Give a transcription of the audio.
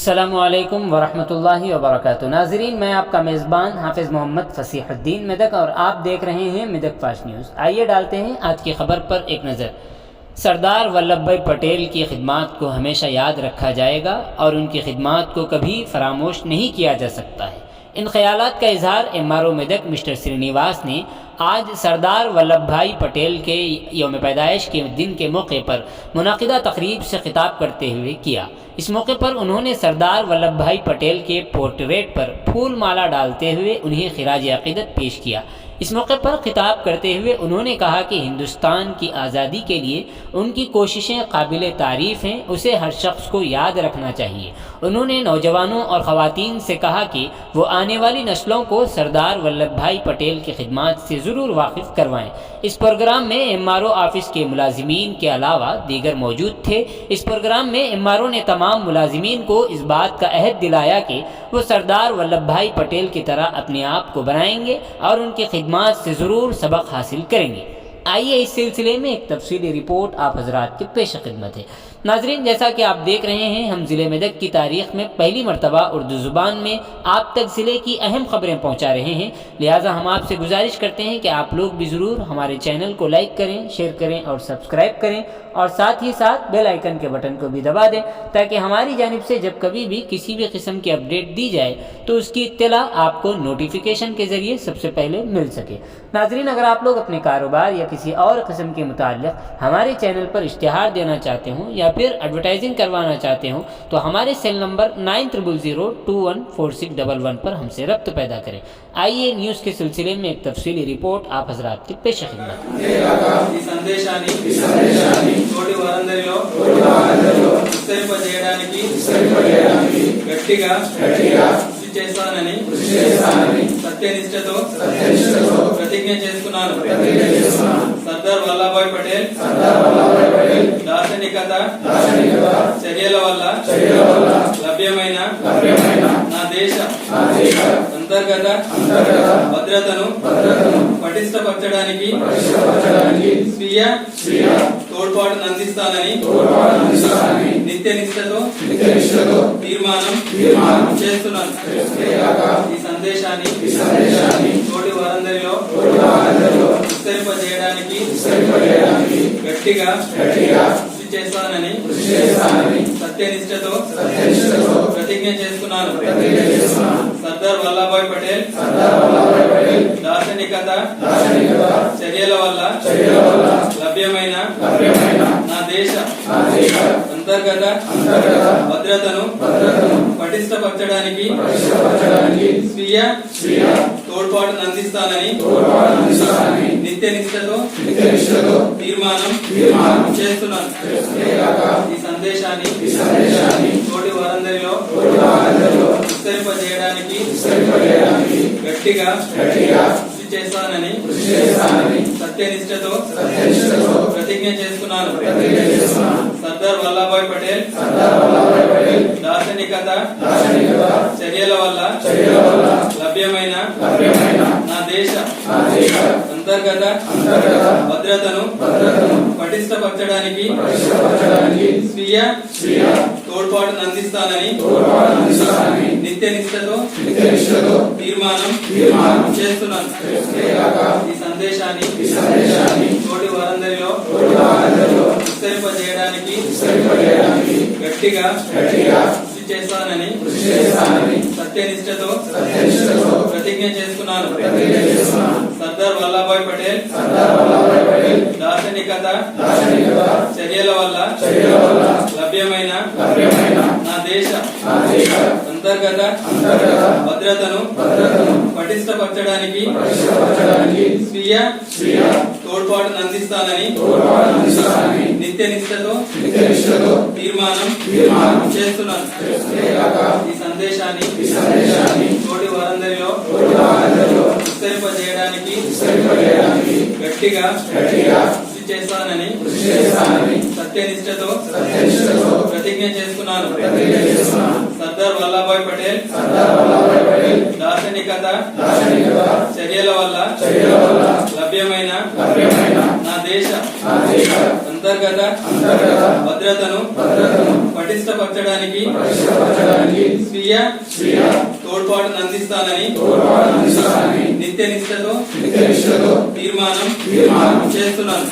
अस्सलामुअलैकुम वरहमतुल्लाहि वबरकातुहू। नाज़रीन, मैं आपका मेज़बान हाफिज़ मोहम्मद फ़सीहुद्दीन मेदक और आप देख रहे हैं मेदक फास्ट न्यूज़। आइए डालते हैं आज की खबर पर एक नज़र। सरदार वल्लभ भाई पटेल की खिदमात को हमेशा याद रखा जाएगा और उनकी खिदमात को कभी फरामोश नहीं किया जा सकता है। इन ख्यालात का इजहार MRO मेदक मिस्टर श्रीनिवास ने आज सरदार वल्लभ भाई पटेल के यौम पैदाइश के दिन के मौके पर मुनाकिदा तकरीब से खिताब करते हुए किया। इस मौके पर उन्होंने सरदार वल्लभ भाई पटेल के पोर्ट्रेट पर फूल माला डालते हुए उन्हें खिराज अक़ीदत पेश किया। इस मौके पर खिताब करते हुए उन्होंने कहा कि हिंदुस्तान की आज़ादी के लिए उनकी कोशिशें काबिल तारीफ़ हैं, उसे हर शख्स को याद रखना चाहिए। उन्होंने नौजवानों और ख़वातीन से कहा कि वो आने वाली नस्लों को सरदार वल्लभ भाई पटेल की खिदमात से ज़रूर वाकिफ़ करवाएं। इस प्रोग्राम में MRO ऑफिस के मुलाजिमीन के अलावा दीगर मौजूद थे। इस प्रोग्राम में MRO ने तमाम मुलाजिमीन को इस बात का अहद दिलाया कि वो सरदार वल्लभ भाई पटेल की तरह अपने आप को बनाएंगे और उनकी खिदमात से ज़रूर सबक हासिल करेंगे। आइए इस सिलसिले में एक तफसीली रिपोर्ट आप हजरात के पेश खिदमत है। नाजरीन, जैसा कि आप देख रहे हैं, हम ज़िले मेदक की तारीख़ में पहली मरतबा उर्दू ज़ुबान में आप तक ज़िले की अहम ख़बरें पहुँचा रहे हैं। लिहाजा हम आपसे गुजारिश करते हैं कि आप लोग भी ज़रूर हमारे चैनल को लाइक करें, शेयर करें और सब्सक्राइब करें और साथ ही साथ बेल आइकन के बटन को भी दबा दें ताकि हमारी जानिब से जब कभी भी किसी भी किस्म की अपडेट दी जाए तो उसकी इत्तला आपको नोटिफिकेशन के ज़रिए सबसे पहले मिल सके। नाजरीन, अगर आप लोग अपने कारोबार या किसी और किस्म के मुताल्लिक़ हमारे चैनल पर इश्तिहार देना चाहते हों या फिर एडवर्टाइजिंग करवाना चाहते हो तो हमारे सेल नंबर 9000214611 पर हमसे रब्त पैदा करें। आइए न्यूज़ के सिलसिले में एक तफसीली रिपोर्ट आप हजरात की पेश खिदमत। సత్యనిష్టతో ప్రతిజ్ఞ చేసుకున్నాను. సర్దార్ వల్లభాయ్ పటేల్ దార్శనికత చర్యల వల్ల లభ్యమైన నా దేశ అంతర్గత భద్రతను పటిష్టపరచడానికి స్వీయ తోడ్పాటును అందిస్తానని నిత్యనిష్టతో తీర్మానం చేస్తున్నాను. ఈ సందేశాన్ని తోటి వారందరిలో విస్తరింపజేయడానికి గట్టిగా కృషి చేస్తానని సత్యనిష్టతో ప్రతిజ్ఞ చేసుకున్నాను. సర్దార్ వల్లభాయ్ పటేల్ దార్శనికత చర్యల వల్ల లభ్యమైన నా దేశ అంతర్గత భద్రతను పటిష్టపరచడానికి స్వీయ తోడ్పాటును అందిస్తానని నిత్యనిష్టతో తీర్మానం చేస్తున్నాను. ఈ సందేశాన్ని తోటి వారందరిలో విస్తరింపజేయడానికి గట్టిగా కృషి చేస్తానని సత్యనిష్టతో ప్రతిజ్ఞ చేసుకున్నాను. సర్దార్ వల్లభాయ్ పటేల్ దార్శనికత చర్యల వల్ల లభ్యమైన నా దేశ అంతర్గత భద్రతను పటిష్టపరచడానికి స్వీయ తోడ్పాటును అందిస్తానని నిత్యనిష్టతో తీర్మానం చేస్తున్నాను. ఈ సందేశాన్ని తోటి వారందరిలో విస్తరింపజేయడానికి గట్టిగా కృషి చేస్తానని సత్యనిష్టతో ప్రతిజ్ఞ చేసుకున్నాను. సర్దార్ వల్లభాయ్ పటేల్ దార్శనికత చర్యల వల్ల లభ్యమైన నా దేశ అంతర్గత భద్రతను పటిష్టపరచడానికి స్వీయ తోడ్పాటును అందిస్తానని నిత్యనిష్టతో తీర్మానం చేస్తున్నాను. ఈ సందేశాన్ని తోటి వారందరిలో విస్తరింపజేయడానికి గట్టిగా కృషి చేస్తానని సత్యనిష్టతో ప్రతిజ్ఞ చేసుకున్నాను. సర్దార్ వల్లభాయ్ పటేల్ దార్శనికత చర్యల వల్ల లభ్యమైన నా దేశ అంతర్గత భద్రతను పటిష్టపరచడానికి స్వీయ తోడ్పాటును అందిస్తానని నిత్య నిష్ఠతో తీర్మానం చేస్తున్నాను.